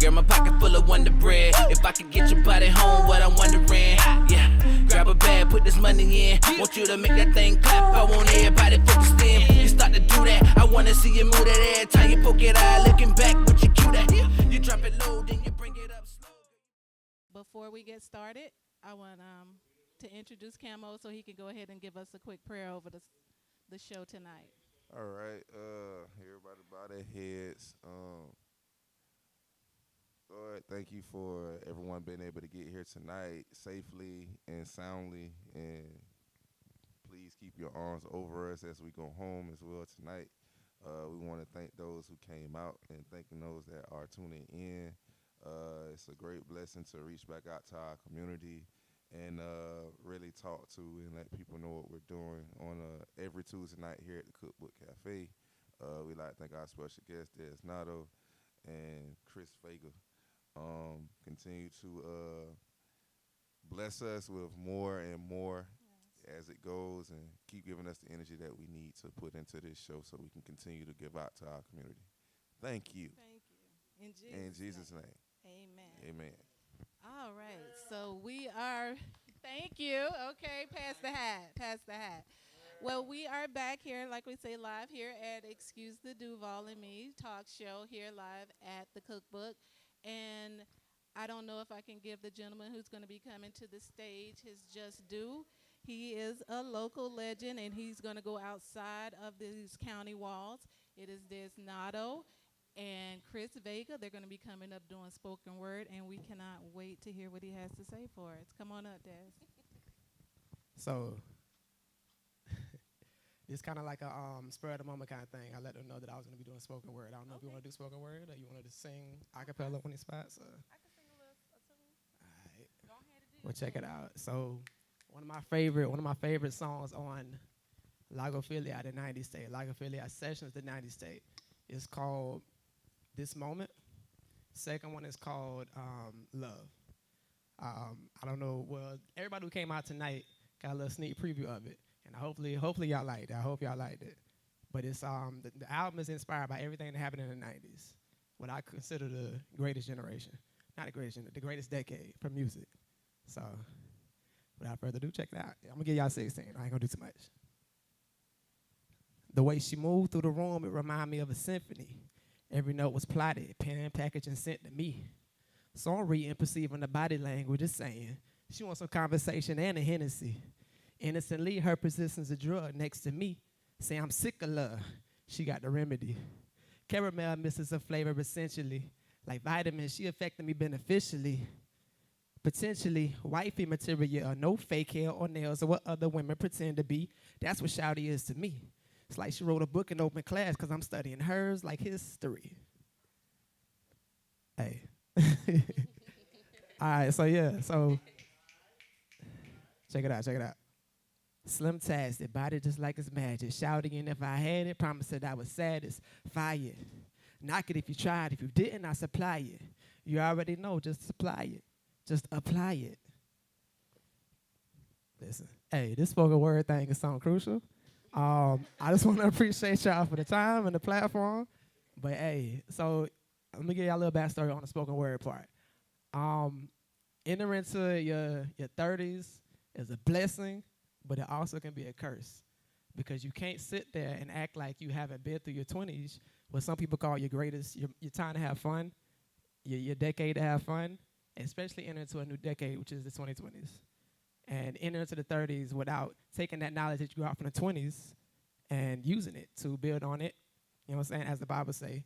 Girl, my pocket full of Wonder Bread. If I could get your body home, what I'm wondering. Yeah, grab a bag, put this money in. Want you to make that thing clap. I want everybody focused in. You start to do that. I wanna see you move that every time you poke it out. Looking back, what you cute at. You drop it low, then you bring it up slow. Before we get started, I want to introduce Camo so he can go ahead and give us a quick prayer over the show tonight. All right, everybody bow their heads. Lord, thank you for everyone being able to get here tonight safely and soundly, and please keep your arms over us as we go home as well tonight. We want to thank those who came out and thanking those that are tuning in. It's a great blessing to reach back out to our community and really talk to and let people know what we're doing on every Tuesday night here at the Cookbook Cafe. We'd like to thank our special guests, Dez Nado and Kris Vega. Continue to bless us with more and more as it goes, and keep giving us the energy that we need to put into this show so we can continue to give out to our community. Thank you. Thank you. In Jesus' name. Amen. Amen. All right. So we are, thank you. Okay, pass the hat. Well, we are back here, like we say, live here at Excuse the Duval and Me talk show here live at the Cookbook. And I don't know if I can give the gentleman who's going to be coming to the stage his just due. He is a local legend, and he's going to go outside of these county walls. It is Dez Nado and Kris Vega. They're going to be coming up doing spoken word, and we cannot wait to hear what he has to say for us. Come on up, Dez. So it's kind of like a spur of the moment kind of thing. I let them know that I was going to be doing spoken word. I don't know if you want to do spoken word or you want to sing a cappella on these spots. I can sing a tune. All right. Go ahead and do We'll check it out. So one of my favorite songs on Lagophilia, the 90s State, Lagophilia Sessions, the 90s State, is called This Moment. Second one is called Love. I don't know. Well, everybody who came out tonight got a little sneak preview of it, and hopefully y'all liked it. I hope y'all liked it. But it's the album is inspired by everything that happened in the 90s, what I consider the greatest generation. Not the greatest generation, the greatest decade for music. So without further ado, check it out. I'm gonna give y'all 16. I ain't gonna do too much. The way she moved through the room, it reminded me of a symphony. Every note was plotted, pen packaged and sent to me. So I'm reading, perceiving the body language is saying, she wants some conversation and a Hennessy. Innocently, her persistence a drug next to me. Say I'm sick of love. She got the remedy. Caramel misses her flavor essentially. Like vitamins, she affected me beneficially. Potentially wifey material, no fake hair or nails or what other women pretend to be. That's what Shouty is to me. It's like she wrote a book in open class because I'm studying hers like history. Hey. All right, so check it out. Slim tasted, body just like it's magic. Shouting, and if I had it, promised that I was satisfied. Knock it if you tried. If you didn't, I supply it. You already know, just supply it. Just apply it. Listen, hey, this spoken word thing is something crucial. I just want to appreciate y'all for the time and the platform. But hey, so let me give y'all a little backstory on the spoken word part. Entering into your 30s is a blessing, but it also can be a curse because you can't sit there and act like you haven't been through your 20s, what some people call your greatest, your time to have fun, your decade to have fun, especially enter into a new decade, which is the 2020s. And enter into the 30s without taking that knowledge that you got from the 20s and using it to build on it. You know what I'm saying? As the Bible say,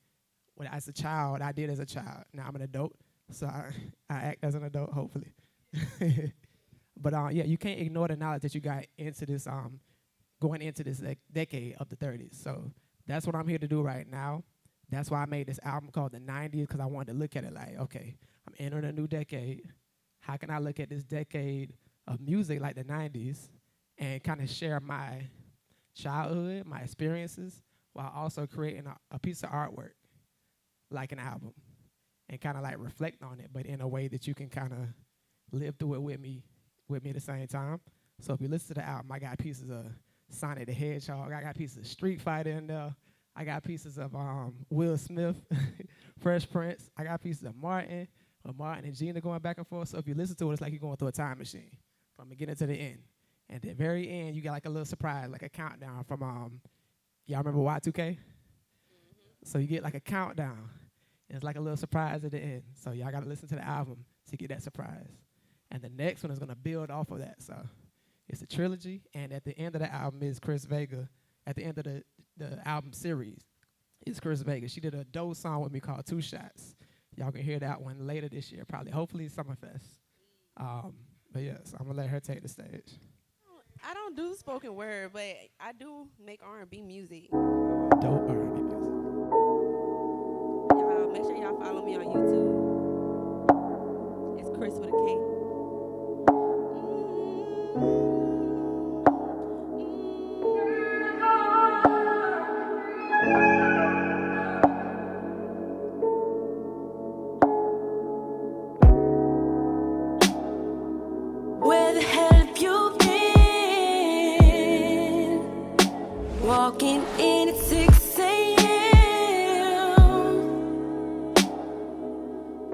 when as a child, I did as a child. Now I'm an adult, so I act as an adult, hopefully. But yeah, you can't ignore the knowledge that you got into this, going into this decade of the 30s. So that's what I'm here to do right now. That's why I made this album called The 90s, because I wanted to look at it like, okay, I'm entering a new decade. How can I look at this decade of music like the 90s and kind of share my childhood, my experiences, while also creating a piece of artwork, like an album, and kind of like reflect on it, but in a way that you can kind of live through it with me at the same time. So if you listen to the album, I got pieces of Sonic the Hedgehog, I got pieces of Street Fighter in there, I got pieces of Will Smith, Fresh Prince. I got pieces of Martin and Gina going back and forth. So if you listen to it, it's like you're going through a time machine from the beginning to the end. And at the very end, you got like a little surprise, like a countdown from, y'all remember Y2K? Mm-hmm. So you get like a countdown. And it's like a little surprise at the end. So y'all got to listen to the album to get that surprise. And the next one is going to build off of that. So it's a trilogy. And at the end of the album is Kris Vega. At the end of the album series is Kris Vega. She did a dope song with me called Two Shots. Y'all can hear that one later this year, probably. Hopefully Summerfest. But yes, I'm going to let her take the stage. I don't do spoken word, but I do make R&B music. Dope R&B music. Y'all make sure y'all follow me on YouTube. It's Kris with a K. Where the hell have you been? Walking in at 6 a.m.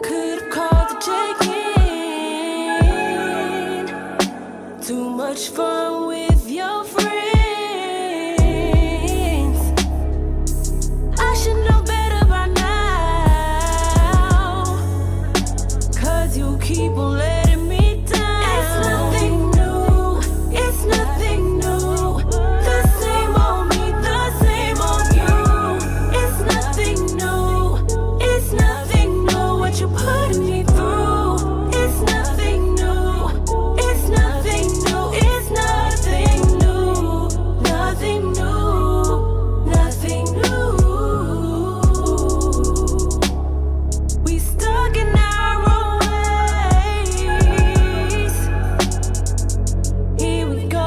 Could've called to check in. Too much fun with your friends. I should know better by now. 'Cause you keep on letting me down. It's nothing new. It's nothing new. The same old me, the same old you. It's nothing new. It's nothing new. What you putting me through. It's nothing new. It's nothing new. It's nothing new. Nothing new. Nothing new. We stuck in our own ways. Here we go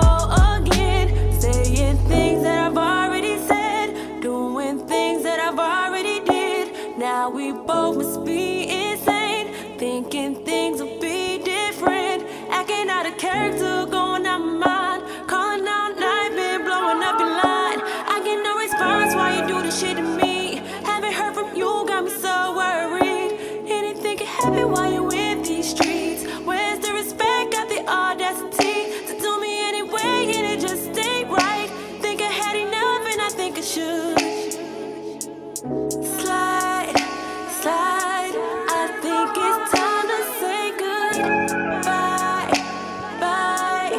again, saying things that I've already said, doing things that I've already did. Now we both must be insane, thinking things will be different, acting out of character, going out my mind, calling out night, been blowing up your line. I get no response, why you do this shit to me? Haven't heard from you, got me so worried. Anything can happen while you're in these streets. Where's the respect? Got the audacity to do me anyway, and it just ain't right. Think I had enough, and I think I should slide, slide. I think it's time to say goodbye, bye,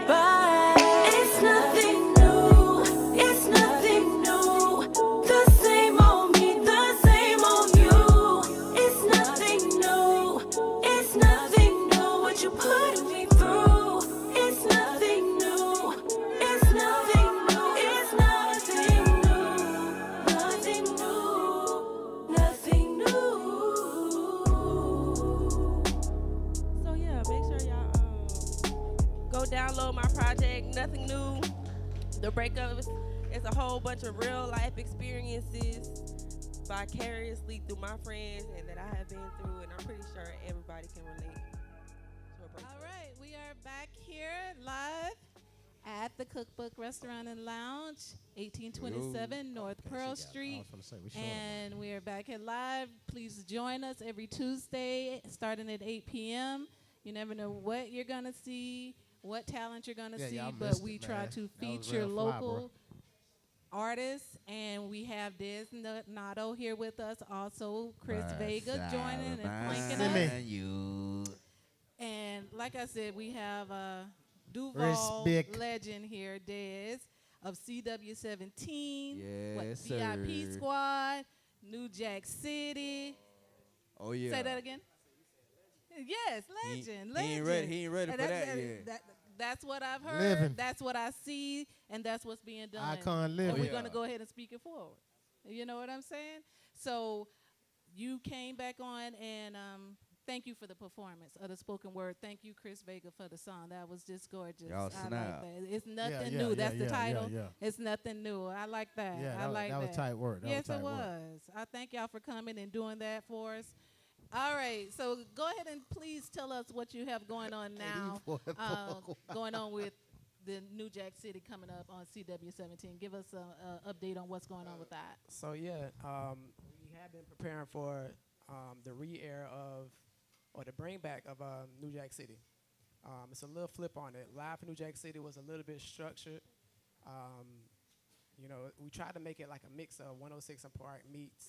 bye. It's nothing new. It's nothing new. The same old me, the same old you. It's nothing new. It's nothing new. What you putting me through. It's nothing new. It's nothing new. It's nothing new. Nothing new. Nothing new. So yeah, make sure y'all go download my project, Nothing New. The breakup is it's a whole bunch of real life experiences vicariously through my friends and that I have been through, and I'm pretty sure everybody can relate to a breakup. All right, we are back here live at the Cookbook Restaurant and Lounge, 1827 North Pearl Street. And we are back here live. Please join us every Tuesday starting at 8 p.m. You never know what you're going to see, what talent you're going to see, but we try to feature local artists. And we have Dez Nado here with us, also Kris Vega joining and flanking us. And like I said, we have Duval legend here, Dez of CW17, Yes, VIP sir. Squad, New Jack City. Oh yeah. Say that again. Yes, legend. He ain't ready for that yet. That's what I've heard. Living. That's what I see, and that's what's being done. Icon living. And we're yeah. going to go ahead and speak it forward. You know what I'm saying? So you came back on, and thank you for the performance of the spoken word. Thank you, Kris Vega, for the song. That was just gorgeous. Y'all I like snap. that. It's nothing yeah, new. That's the yeah, title. yeah. It's nothing new. I like that. Yeah, I like that. that was tight work. That Yes, was tight it work. was. I thank y'all for coming and doing that for us. All right, so go ahead and please tell us what you have going on now, going on with the New Jack City coming up on CW17. Give us an update on what's going on with that. So yeah, we have been preparing for the re-air of, or the bring back of New Jack City. It's a little flip on it. Live in New Jack City was a little bit structured. You know, we tried to make it like a mix of 106 and Park meets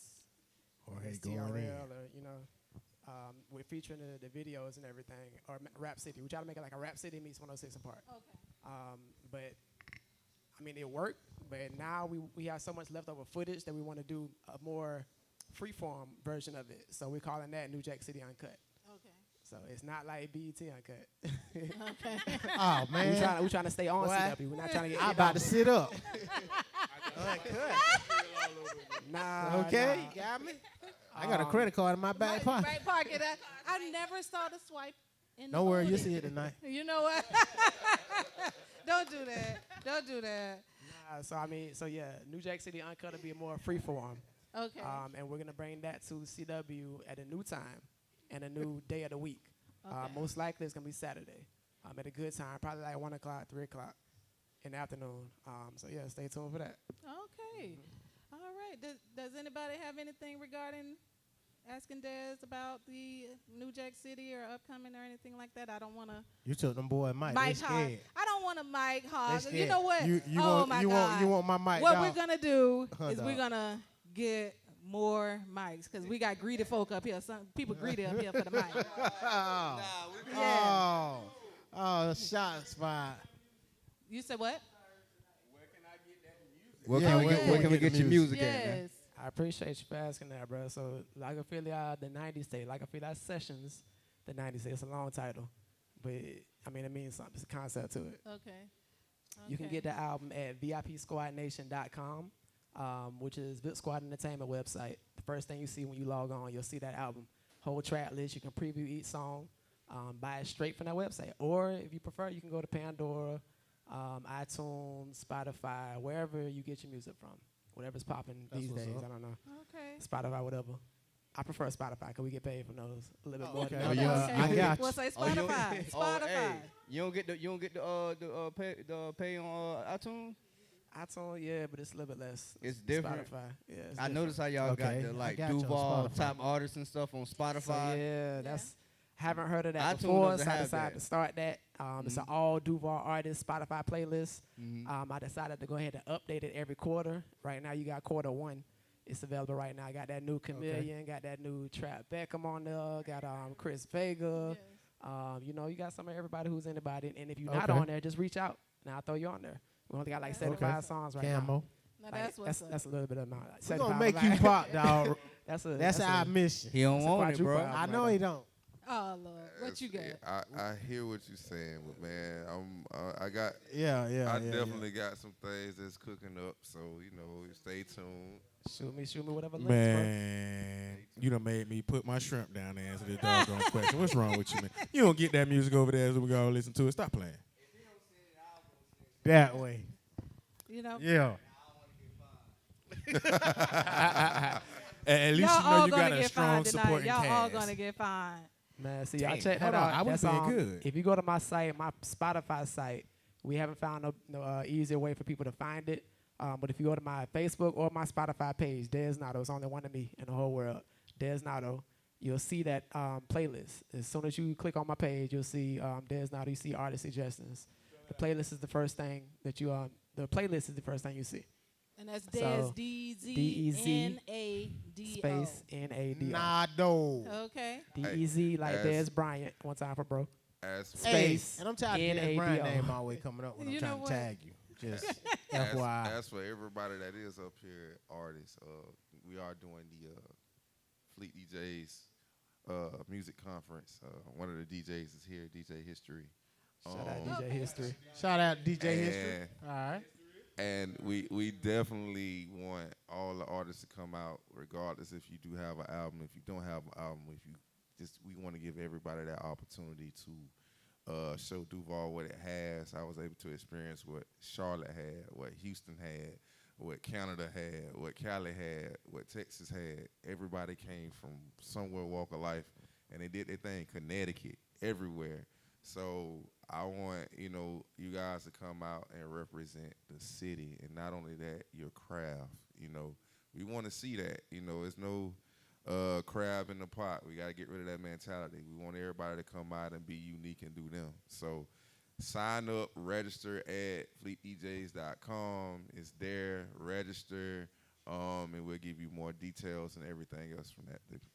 STRL, or we're featuring the videos and everything, or Rap City. We try to make it like a Rap City meets 106 and Park. Okay. But I mean, it worked. But now we have so much leftover footage that we want to do a more freeform version of it. So we're calling that New Jack City Uncut. Okay. So it's not like BET Uncut. Okay. Oh man, we're trying to stay on Boy. CW. We're not trying to get. I'm about to sit up. Nah. Okay, nah. got me. I got a credit card in my back pocket. Back pocket. I never saw the swipe in the Don't worry, you'll booty. see it tonight. You know what? Don't do that. Don't do that. So yeah, New Jack City Uncut will be more freeform. Okay. And we're gonna bring that to CW at a new time and a new day of the week. Okay. Most likely it's gonna be Saturday. At a good time, probably like 1 o'clock, 3 o'clock in the afternoon. So yeah, stay tuned for that. Okay. All right. Does anybody have anything regarding asking Dez about the New Jack City or upcoming or anything like that? I don't want to. You took them boy Mike. Mic They hog. scared. I don't want a mic They hog. scared. You know what? You oh want, my you God. Want, you want my mic? What dog? we're gonna do is Dog. we're gonna get more mics because we got greedy folk up here. Some people greedy up here for the mic. Yeah. Oh, shots fired. You said what? Where Yeah, can we get your music at, man? Yes. I appreciate you for asking that, bro. So like I feel the 90s Day, like I feel that Sessions, the 90s Day. It's a long title, but I mean it means something. It's a concept to it. Okay. You can get the album at VIPsquadnation.com, which is VIP Squad Entertainment website. The first thing you see when you log on, you'll see that album. Whole track list. You can preview each song, buy it straight from that website. Or if you prefer, you can go to Pandora, iTunes, Spotify, wherever you get your music from. Whatever's popping these days. I don't know. Okay. Spotify, whatever. I prefer Spotify because we get paid from those a little bit more. okay. than Oh, others. yeah. I got you. What's like Oh, you don't- Spotify? Oh, Spotify. hey, you don't get the pay on iTunes. iTunes, yeah, but it's a little bit less. It's different. Spotify, yeah. It's I different. noticed how y'all Okay, got the I like got you on Duval Spotify. top artists and stuff on So, Spotify. yeah, that's haven't heard of that iTunes before, doesn't so I have decided that. to start that. It's an all Duval artist Spotify playlist. Mhm. I decided to go ahead and update it every quarter. Right now, you got quarter one. It's available right now. I got that new Chameleon, got that new Trap Beckham on there, got Kris Vega. Yes. You got some of everybody who's anybody. And if you're not Okay. on there, just reach out, and I'll throw you on there. We only got like Okay. 75 songs right Camo. now. Now Like, that's what's up. that's a little bit of amount. We're gonna 75 make is you like- pop, dog. That's That's our mission. He don't That's a want it, bro. quadruple I album know right he there. don't. Oh Lord, what you got? Yeah, I hear what you're saying, but man, I got Yeah. I definitely got some things that's cooking up, so stay tuned. Shoot me whatever links, Man, you done made me put my shrimp down there and answer this doggone question. What's wrong with you, man? You don't get that music over there as we go listen to it. Stop playing. That way. You know. Yeah. At least Y'all you know all you gonna got a get strong fined tonight. supporting Y'all all cast. gonna get fined. Man, see, y'all Dang, check hold that on, out. I was That's being good. If you go to my site, my Spotify site, we haven't found no easier way for people to find it. But if you go to my Facebook or my Spotify page, Dez Nado, it's only one of me in the whole world, Dez Nado, you'll see that playlist. As soon as you click on my page, you'll see Dez Nado, you see artist suggestions. The playlist is the first thing that the playlist is the first thing you see. And that's So, Dez, D-Z-N-A-D-O. Space N-A-D-O. Nado. Okay. D-E-Z like as- Dez Bryant. One time for bro. As Space. And I'm tired of getting N-A-D-O. Brian name always coming up when You I'm know trying what? to tag you. Just as, FYI. as for everybody that is up here, artists, we are doing the Fleet DJs music conference. One of the DJs is here, DJ History. Shout out DJ History. Shout out DJ History. And- All right. And we definitely want all the artists to come out, regardless if you do have an album, if you don't have an album, we want to give everybody that opportunity to show Duval what it has. I was able to experience what Charlotte had, what Houston had, what Canada had, what Cali had, what Texas had. Everybody came from somewhere walk of life, and they did their thing. Connecticut, everywhere. So I want, you guys to come out and represent the city, and not only that, your craft. We want to see that. It's no crab in the pot. We got to get rid of that mentality. We want everybody to come out and be unique and do them. So sign up, register at fleetdjs.com. It's there. Register, and we'll give you more details and everything else from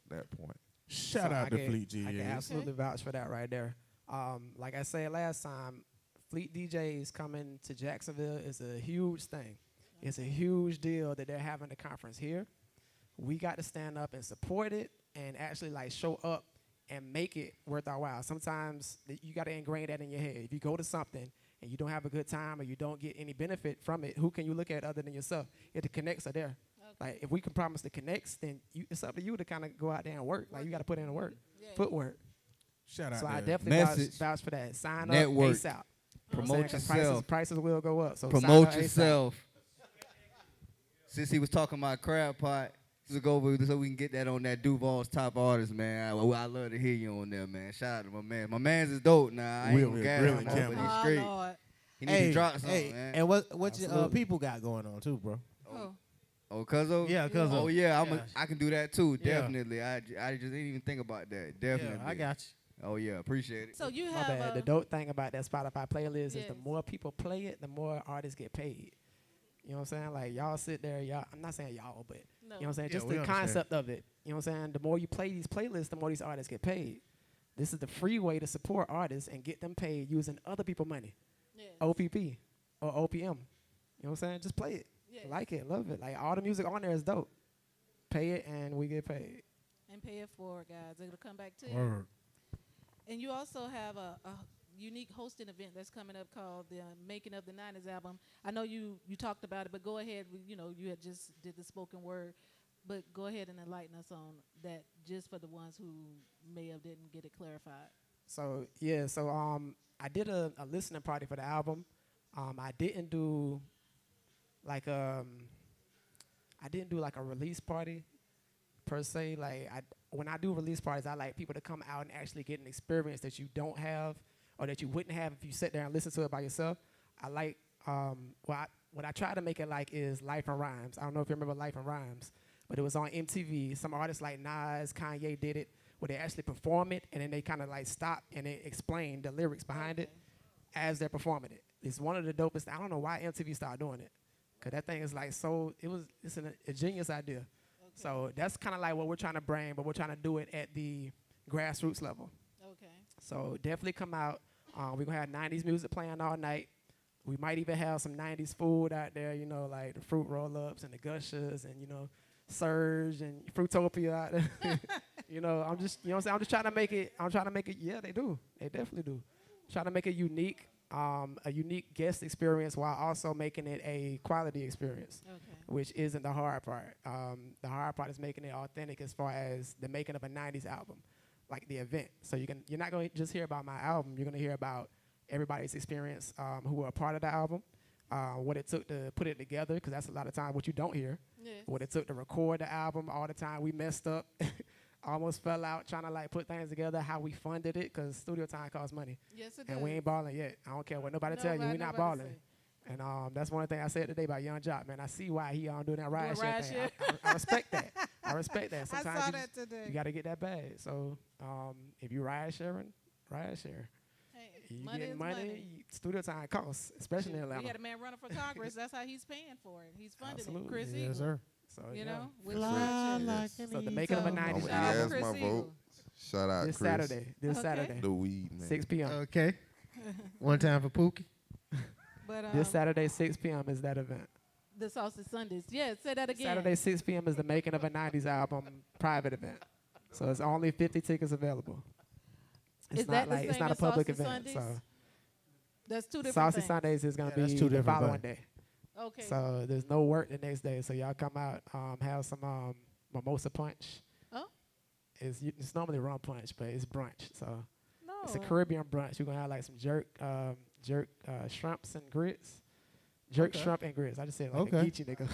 that point. Shout out to Fleet I can GS. absolutely vouch for that right there. Like I said last time, Fleet DJs coming to Jacksonville is a huge thing. It's a huge deal that they're having the conference here. We got to stand up and support it and actually like show up and make it worth our while. Sometimes you got to ingrain that in your head. If you go to something and you don't have a good time or you don't get any benefit from it, who can you look at other than yourself? If the connects are there. Okay. Like if we can promise the connects, then it's up to you to kind of go out there and work. Like you got to put in the work, footwork. Shout out So to I definitely vouch for that. Sign Network. up ASAP. Promote yourself. Prices will go up. So promote sign up yourself. Since he was talking about crab pot, let's go over so we can get that on that Duval's top artist, man. I love to hear you on there, man. Shout out to my man. My man's is dope now. I ain't gonna gas him, but he's straight. He need to drop something, man. And what your people got going on too, bro? Oh, Cuzzo? Yeah, Cuzzo. Oh, yeah, I can do that too, definitely. I just didn't even think about that, definitely. Yeah, I got you. Oh, yeah, appreciate it. So you My have bad. The dope thing about that Spotify playlist is the more people play it, the more artists get paid. You know what I'm saying? Like, y'all sit there, I'm not saying y'all, but, you know what I'm saying? Just the concept of it. You know what I'm saying? The more you play these playlists, the more these artists get paid. This is the free way to support artists and get them paid using other people's money. OPP or OPM. You know what I'm saying? Just play it. Like it, love it. Like, all the music on there is dope. Pay it, and we get paid. And pay it forward, guys. It'll come back to you. And you also have a unique hosting event that's coming up called the Making of the 90s album. I know you talked about it, but go ahead. You had just did the spoken word, but go ahead and enlighten us on that just for the ones who may have didn't get it clarified. So I did a listening party for the album. I didn't do like a release party per se. Like when I do release parties, I like people to come out and actually get an experience that you don't have or that you wouldn't have if you sat there and listened to it by yourself. I like what I try to make it like is Life and Rhymes. I don't know if you remember Life and Rhymes, but it was on MTV. Some artists like Nas, Kanye did it where they actually perform it and then they kind of like stop and they explain the lyrics behind it as they're performing it. It's one of the dopest. I don't know why MTV started doing it. Cause that thing is like it's a genius idea. So that's kind of like what we're trying to bring, but we're trying to do it at the grassroots level. Okay. So definitely come out. We're gonna have 90s music playing all night. We might even have some 90s food out there, like the fruit roll-ups and the gushers and Surge and Fruitopia out there. I'm just I'm just trying to make it. Yeah, they do. They definitely do. Trying to make it unique. A unique guest experience while also making it a quality experience, which isn't the hard part. The hard part is making it authentic as far as the making of a 90s album, like the event. So you're not going to just hear about my album. You're going to hear about everybody's experience who were a part of the album, what it took to put it together, because that's a lot of time what you don't hear, what it took to record the album, all the time we messed up. Almost fell out trying to like put things together, how we funded it, because studio time costs money. Yes, it does. And we ain't balling yet. I don't care what nobody tell you, we not balling. And that's one thing I said today about Young Jock, man. I see why he doing that ride share thing. I respect that. I respect that. Sometimes I saw that today. You got to get that bag. So if you ride sharing, ride share. Hey, you money getting is money. Studio time costs, especially in Atlanta. We had a man running for Congress. That's how he's paying for it. He's funding it. Kris Yes, sir. So, so the making of a 90s That's album. my vote. Shout out This Kris. Saturday. The weed, man. 6 p.m. Okay. One time for Pookie. But This Saturday, 6 p.m. is that event. The Saucy Sundays. Yeah, say that again. Saturday, 6 p.m. is the making of a 90s album private event. So it's only 50 tickets available. It's Is not that the like it's same not a as public Saucy event. Sundays? So That's two different Saucy things. Sundays is gonna that's be two the different following things. day. Okay. So there's no work the next day. So y'all come out, have some mimosa punch. Oh. It's normally rum punch, but it's brunch. So No. it's a Caribbean brunch. We're gonna have like some jerk shrimps and grits. Jerk shrimp and grits. I just said like a geechee nigga.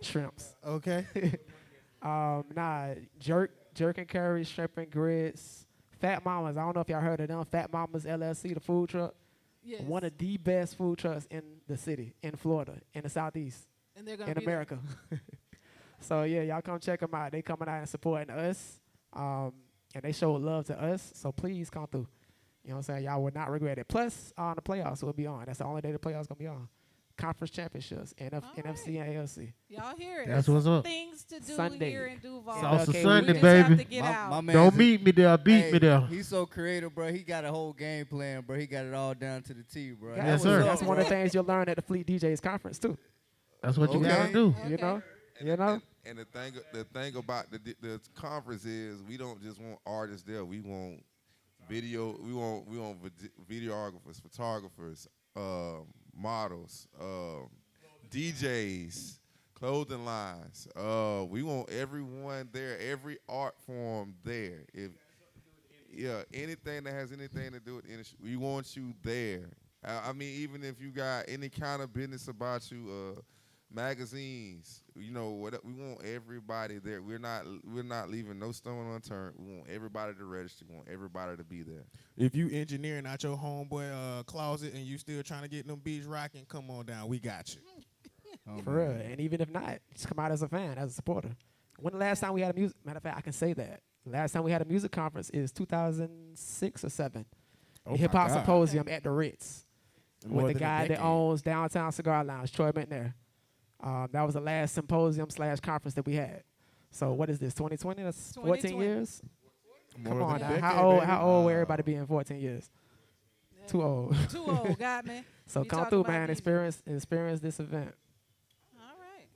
Shrimps. Okay. Jerk and curry, shrimp and grits, Fat Mamas. I don't know if y'all heard of them. Fat Mamas LLC, the food truck. Yes. One of the best food trucks in the city, in Florida, in the Southeast, And they're gonna in be America. So yeah, y'all come check them out. They coming out and supporting us, and they show love to us. So please come through. You know what I'm saying? Y'all will not regret it. Plus, the playoffs will be on. That's the only day the playoffs gonna be on. Conference championships, NFC and ALC. Y'all hear it. That's what's up. Things to do Sunday. here in Duval. Salsa Okay, Sunday, we just have baby. to get out. My man Don't meet me there. Beat me there. He's so creative, bro. He got a whole game plan, bro. He got it all down to the T, bro. Yeah, Yes, sir. That's one of the things you'll learn at the Fleet DJs conference too. That's what you Okay. gotta do. You know, you know. And the thing about the conference is we don't just want artists there. We want video. We want videographers, photographers, models, DJs, clothing lines. We want everyone there. Every art form there. Anything that has anything to do with industry, we want you there. I mean, even if you got any kind of business about you, magazines, you know what? We want everybody there. We're not leaving no stone unturned. We want everybody to register. We want everybody to be there. If you engineering out your homeboy closet and you still trying to get them beats rocking, come on down. We got you. For real. And even if not, just come out as a fan, as a supporter. When the last time we had a music, matter of fact, I can say that. The last time we had a music conference is 2006 or 7. Oh The Hip Hop my God. Symposium at the Ritz. More With the than a guy that decade. owns Downtown Cigar Lounge, Troy McNair. That was the last symposium/conference that we had. So what is this, 2020? That's 14 2020. years? More Come than on a now. decade, How old will baby. everybody be in 14 years? Too old. Too old, got me. So We come talking through, about man. music. Experience this event. All right.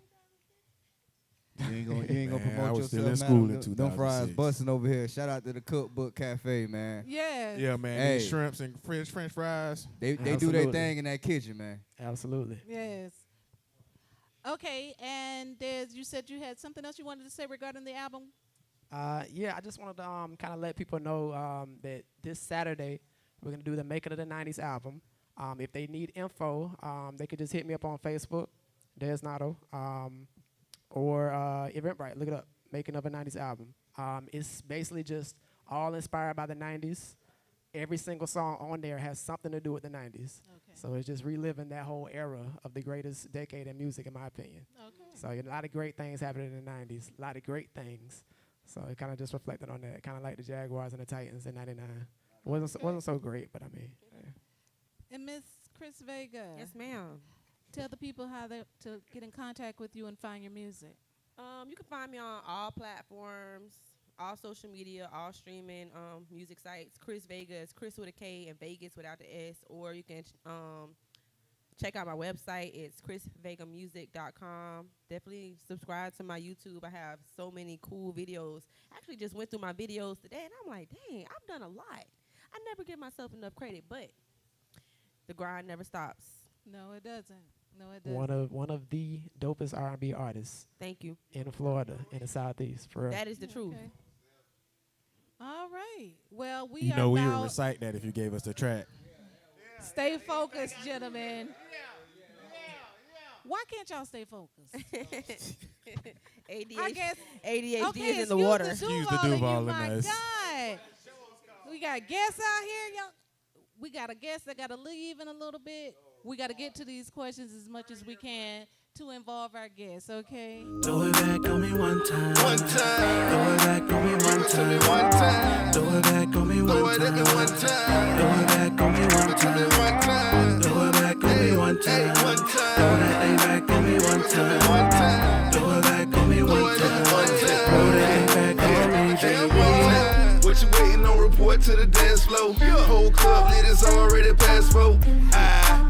You ain't gonna Man, I promote was still yourself, in school man. in Them fries 2006. busting over here. Shout out to the Cookbook Cafe, man. Yes. Yeah, man. Hey. These shrimps and French fries. They do their Absolutely. thing in that kitchen, man. Absolutely. Yes. Okay, and Dez, you said you had something else you wanted to say regarding the album? Yeah, I just wanted to kind of let people know that this Saturday we're going to do the Making of the 90s album. If they need info, they could just hit me up on Facebook, Dez Nado, or Eventbrite. Look it up, Making of a 90s album. It's basically just all inspired by the 90s. Every single song on there has something to do with the 90s. Okay. So it's just reliving that whole era of the greatest decade in music, in my opinion. Okay. So a lot of great things happened in the 90s, a lot of great things. So it kind of just reflected on that, kind of like the Jaguars and the Titans in '99. Wasn't so great, but I mean. Yeah. And Miss Kris Vega. Yes, ma'am. Tell the people how to get in contact with you and find your music. You can find me on all platforms, all social media, all streaming music sites. Kris Vega is Kris with a K and Vegas without the S. Or you can check out my website. It's KrisVegamusic.com. Definitely subscribe to my YouTube. I have so many cool videos. I actually just went through my videos today, and I'm like, dang, I've done a lot. I never give myself enough credit, but the grind never stops. No, it doesn't. No, it doesn't. One of the dopest R&B artists Thank you. in Florida, in the Southeast, for real. That is the truth. Okay. All right. Well, we You are know we would about recite that if you gave us the track. stay focused, gentlemen. Why can't y'all stay focused? ADHD, I guess. ADHD Okay, is in the excuse water. Excuse the Duval and Duval you, in my us. God. We got guests out here, y'all. We got a guest that got to leave in a little bit. We got to get to these questions as much as we can to involve our guests, okay? Throw it back on me one time. One time. Throw it back on me one Give it to me time. one time. Throw it back on me Throw one it at me time. one time. Throw it back on me Give one it to me time. one time. Throw it back on me one time. Hey, one Throw time. that thing back on me one Give it time. one time. Throw it back on me Throw one it at time. me one time. Throw that thing back on me, Hey, baby. one time. What you waiting on? Report to the dance floor. Whole club lit is already past 4.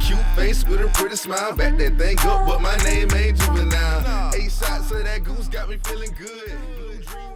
Cute face with a pretty smile. Back that thing up, but my name ain't Juvenile. 8 shots of that goose got me feeling good. Blue dream